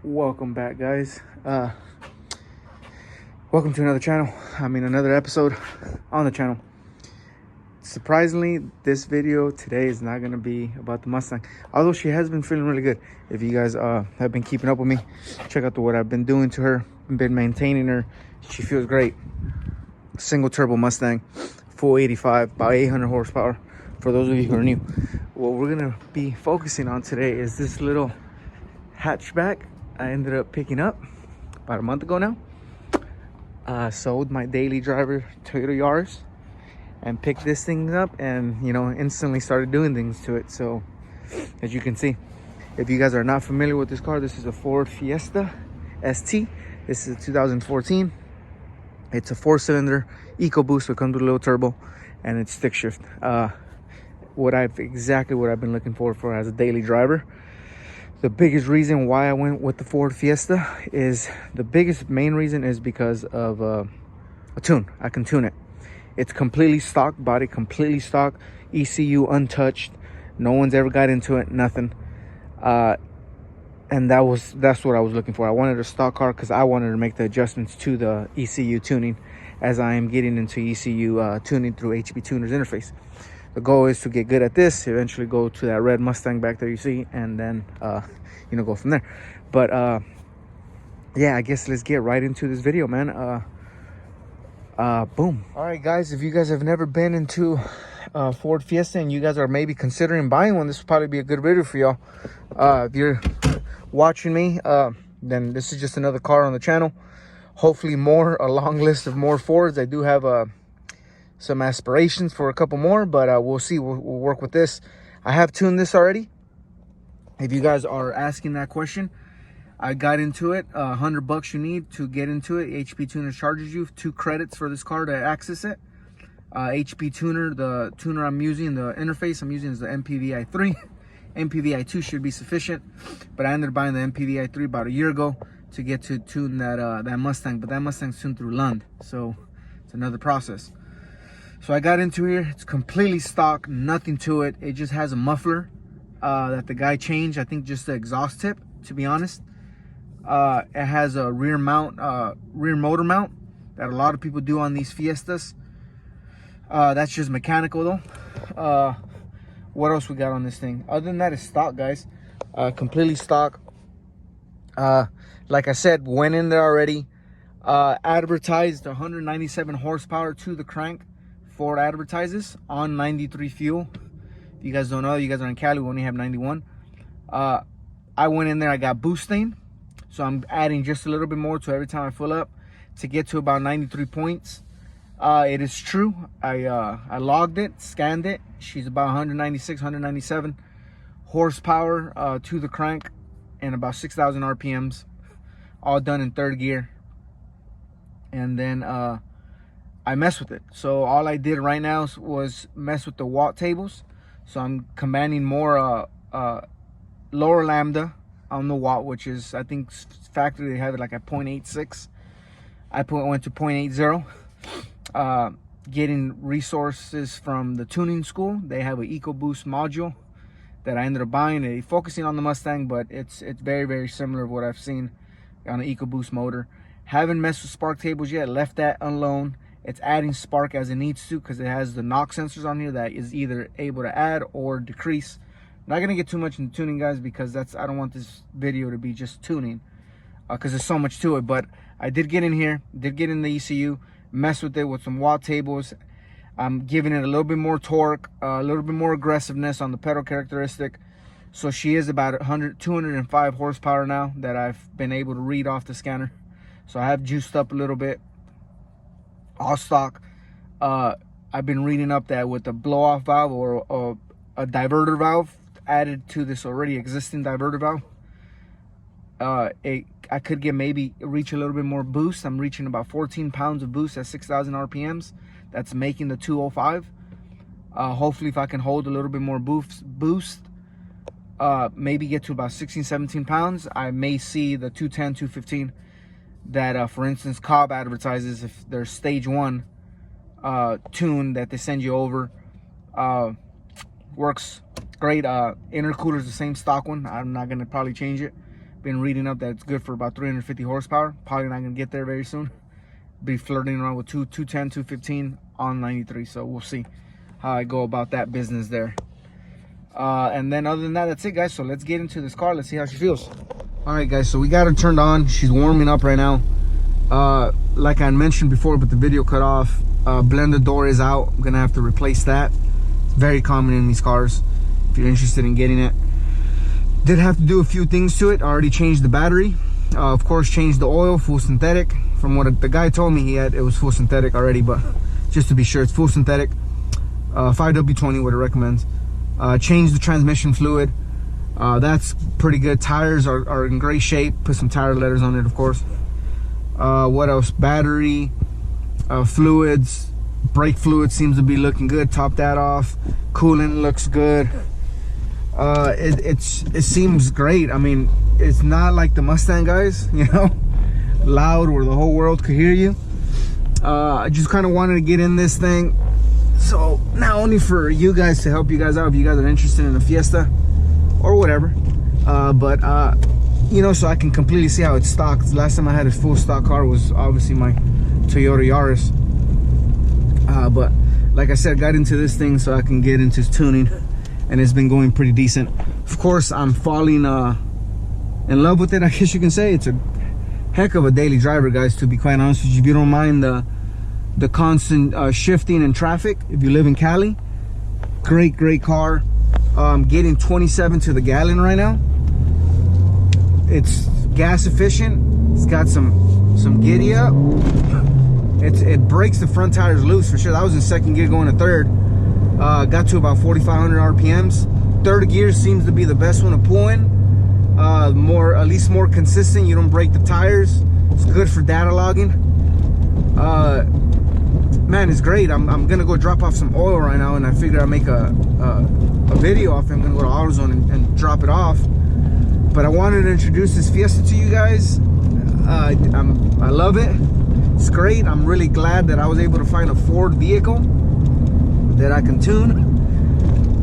Welcome back, guys. Welcome to another episode on the channel. Surprisingly, this video today is not going to be about the Mustang, although she has been feeling really good. If you guys have been keeping up with me, check out what I've been doing to her. Been maintaining her. She feels great. Single turbo Mustang, full 85, about 800 horsepower. For those of you who are new, what we're going to be focusing on today is this little hatchback I ended up picking up about a month ago now. Sold my daily driver Toyota Yaris and picked this thing up, and instantly started doing things to it. So as you can see, if you guys are not familiar with this car, this is a Ford Fiesta ST. This is a 2014. It's a 4-cylinder EcoBoost, so it comes with a little turbo, and it's stick shift. Exactly what I've been looking for as a daily driver. The biggest reason why I went with the Ford Fiesta is main reason is because of a tune. I can tune it. It's completely stock body, completely stock, ECU untouched. No one's ever got into it, nothing. And that's what I was looking for. I wanted a stock car because I wanted to make the adjustments to the ECU tuning, as I am getting into ECU tuning through HP Tuner's interface. The goal is to get good at this, eventually go to that red Mustang back there you see, and then go from there. But yeah, I guess let's get right into this video, man. Boom. All right, guys, if you guys have never been into Ford Fiesta and you guys are maybe considering buying one, this will probably be a good video for y'all. If you're watching me, then this is just another car on the channel. Hopefully a long list of more Fords. I do have some aspirations for a couple more, but we'll see. We'll work with this. I have tuned this already. If you guys are asking that question, I got into it. $100 you need to get into it. HP Tuner charges you 2 credits for this car to access it. HP Tuner, the tuner I'm using, the interface I'm using is the MPVI 3. MPVI 2 should be sufficient, but I ended up buying the MPVI 3 about a year ago to get to tune that Mustang. But that Mustang's tuned through Lund, so it's another process. So I got into here. It's completely stock, nothing to it. It just has a muffler that the guy changed. I think just the exhaust tip, to be honest. It has a rear motor mount that a lot of people do on these Fiestas. That's just mechanical though. What else we got on this thing? Other than that, it's stock, guys. Completely stock. Like I said, went in there already. Advertised 197 horsepower to the crank. Ford advertises on 93 fuel. If you guys don't know, you guys are in Cali, we only have 91. I went in there, I got boosting, so I'm adding just a little bit more to every time I fill up to get to about 93 points. It is true. I logged it, scanned it. She's about 196, 197 horsepower to the crank and about 6,000 RPMs, all done in 3rd gear. And then I mess with it. So all I did right now was mess with the watt tables. So I'm commanding more lower lambda on the watt, which is, I think factory they have it like at 0.86. I went to 0.80. Getting resources from the tuning school. They have an EcoBoost module that I ended up buying. Focusing on the Mustang, but it's very, very similar to what I've seen on an EcoBoost motor. Haven't messed with spark tables yet. Left that alone. It's adding spark as it needs to because it has the knock sensors on here that is either able to add or decrease. Not gonna get too much into tuning, guys, because I don't want this video to be just tuning because there's so much to it. But I did get in here, did get in the ECU, mess with it with some watt tables. I'm giving it a little bit more torque, a little bit more aggressiveness on the pedal characteristic. So she is about 205 horsepower now that I've been able to read off the scanner. So I have juiced up a little bit. All stock. I've been reading up that with a blow-off valve or a diverter valve added to this already existing diverter valve, I could reach a little bit more boost. I'm reaching about 14 pounds of boost at 6,000 RPMs. That's making the 205. Hopefully, if I can hold a little bit more boost, maybe get to about 16, 17 pounds, I may see the 210, 215 that, for instance, Cobb advertises if there's stage 1 tune that they send you over. Works great. Intercooler is the same stock one. I'm not gonna probably change it, been reading up that it's good for about 350 horsepower. Probably not gonna get there very soon. Be flirting around with 210, 215 on 93. So we'll see how I go about that business there. And then other than that, that's it, guys. So let's get into this car. Let's see how she feels. All right, guys, so we got her turned on. She's warming up right now. Like I mentioned before, but the video cut off. Blender door is out. I'm gonna have to replace that. It's very common in these cars if you're interested in getting it. Did have to do a few things to it. I already changed the battery. Of course, changed the oil, full synthetic. From what the guy told me it was full synthetic already, but just to be sure, it's full synthetic. 5W20 what it recommends. Changed the transmission fluid. That's pretty good. Tires are in great shape. Put some tire letters on it, of course. What else? Battery, fluids, brake fluid seems to be looking good. Top that off. Coolant looks good. It seems great. I mean, it's not like the Mustang, guys, you know, loud where the whole world could hear you. I just kind of wanted to get in this thing, so not only for you guys, to help you guys out if you guys are interested in a Fiesta or whatever, but you know, so I can completely see how it's stocked. Last time I had a full stock car was obviously my Toyota Yaris, but like I said, got into this thing so I can get into tuning, and it's been going pretty decent. Of course, I'm falling in love with it, I guess you can say. It's a heck of a daily driver, guys, to be quite honest with you. If you don't mind the constant shifting in traffic, if you live in Cali, great car. Getting 27 to the gallon right now. It's gas efficient. It's got some giddy up. It breaks the front tires loose for sure. That was in second gear going to third. Got to about 4,500 RPMs. Third gear seems to be the best one to pull in. At least more consistent. You don't break the tires. It's good for data logging. Man, it's great. I'm gonna go drop off some oil right now, and I figured I'd make a video off it. I'm gonna go to AutoZone and drop it off. But I wanted to introduce this Fiesta to you guys. I love it. It's great. I'm really glad that I was able to find a Ford vehicle that I can tune,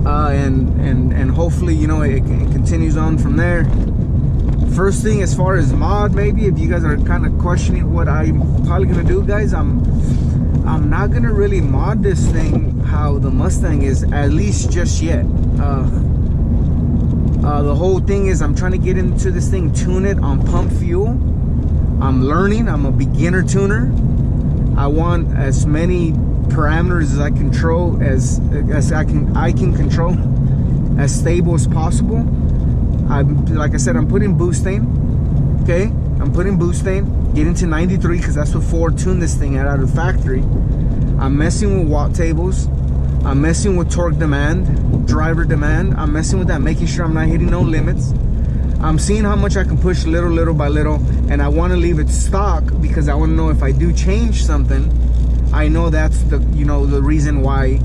and hopefully, you know, it continues on from there. First thing, as far as mod, maybe if you guys are kind of questioning what I'm probably gonna do, guys, I'm not gonna really mod this thing how the Mustang is, at least just yet. The whole thing is I'm trying to get into this thing, tune it on pump fuel. I'm learning. I'm a beginner tuner. I want as many parameters as I control, as I can control, as stable as possible. Like I said, I'm putting boosting. Okay, I'm putting boosting. Get into 93 because that's what Ford tuned this thing out of the factory. I'm messing with watt tables. I'm messing with torque demand, driver demand. I'm messing with that, making sure I'm not hitting no limits. I'm seeing how much I can push little by little, and I want to leave it stock because I want to know if I do change something, I know that's the, you know, the reason why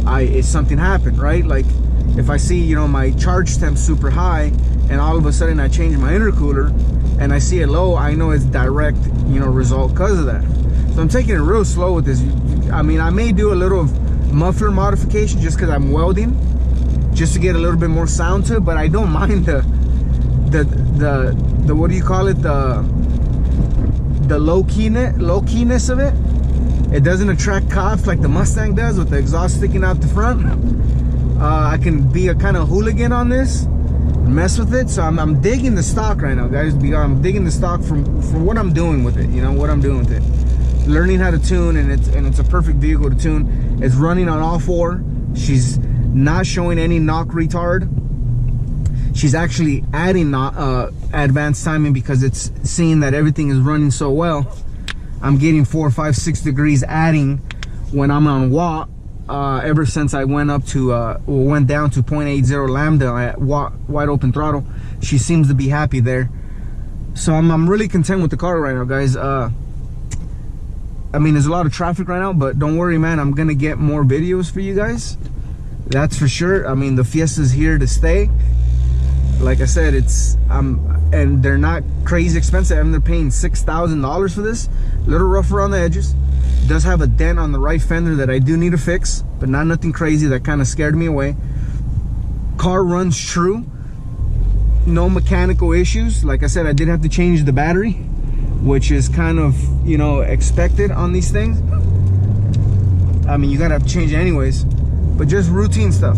if something happened, right? Like if I see, you know, my charge temp super high and all of a sudden I change my intercooler and I see it low, I know it's direct, you know, result because of that. So I'm taking it real slow with this. I mean, I may do a little of muffler modification just because I'm welding, just to get a little bit more sound to it, but I don't mind the what do you call it, the low keyness of it. It doesn't attract cops like the Mustang does with the exhaust sticking out the front. I can be a kind of hooligan on this, mess with it. So I'm digging the stock right now, guys. I'm digging the stock from what I'm doing with it, you know, what I'm doing with it. Learning how to tune, and it's a perfect vehicle to tune. It's running on all four. She's not showing any knock retard. She's actually adding advanced timing because it's seeing that everything is running so well. I'm getting 4, 5, 6 degrees adding when I'm on watt. Ever since I went up to went down to 0.80 lambda at wide open throttle, she seems to be happy there. So I'm really content with the car right now, guys. I mean, there's a lot of traffic right now, but don't worry, man. I'm gonna get more videos for you guys. That's for sure. I mean, the Fiesta's here to stay. Like I said, and they're not crazy expensive. I mean, they're paying $6,000 for this. A little rough around the edges. Does have a dent on the right fender that I do need to fix, but not nothing crazy that kind of scared me away. Car runs true. no mechanical issues. Like I said, I did have to change the battery, which is kind of, you know, expected on these things. I mean, you gotta have to change it anyways, but just routine stuff,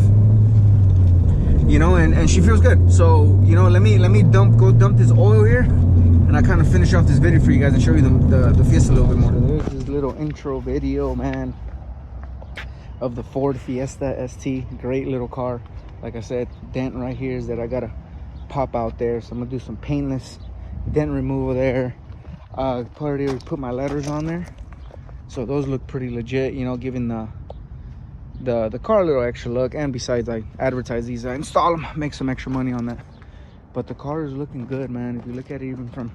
you know. And she feels good. So, you know, let me go dump this oil here, and I kind of finish off this video for you guys and show you the Fiesta a little bit more. So there's this little intro video, man, of the Ford Fiesta ST. Great little car. Like I said, dent right here is that I gotta pop out there, so I'm gonna do some paintless dent removal there. Put my letters on there, so those look pretty legit, you know, giving the car a little extra look. And besides, I advertise these, I install them, make some extra money on that. But the car is looking good, man. If you look at it even from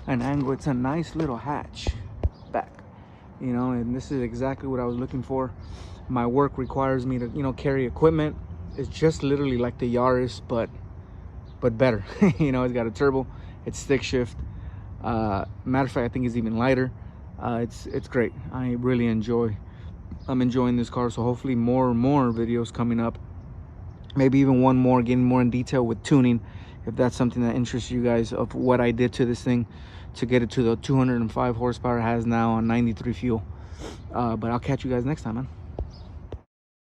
an angle, it's a nice little hatch back, you know, and this is exactly what I was looking for. My work requires me to, you know, carry equipment. It's just literally like the Yaris, but better. You know, it's got a turbo, it's stick shift. Matter of fact, I think it's even lighter. It's great. I'm enjoying this car. So hopefully more videos coming up, maybe even one more, getting more in detail with tuning, if that's something that interests you guys, of what I did to this thing to get it to the 205 horsepower it has now on 93 fuel. But I'll catch you guys next time, man.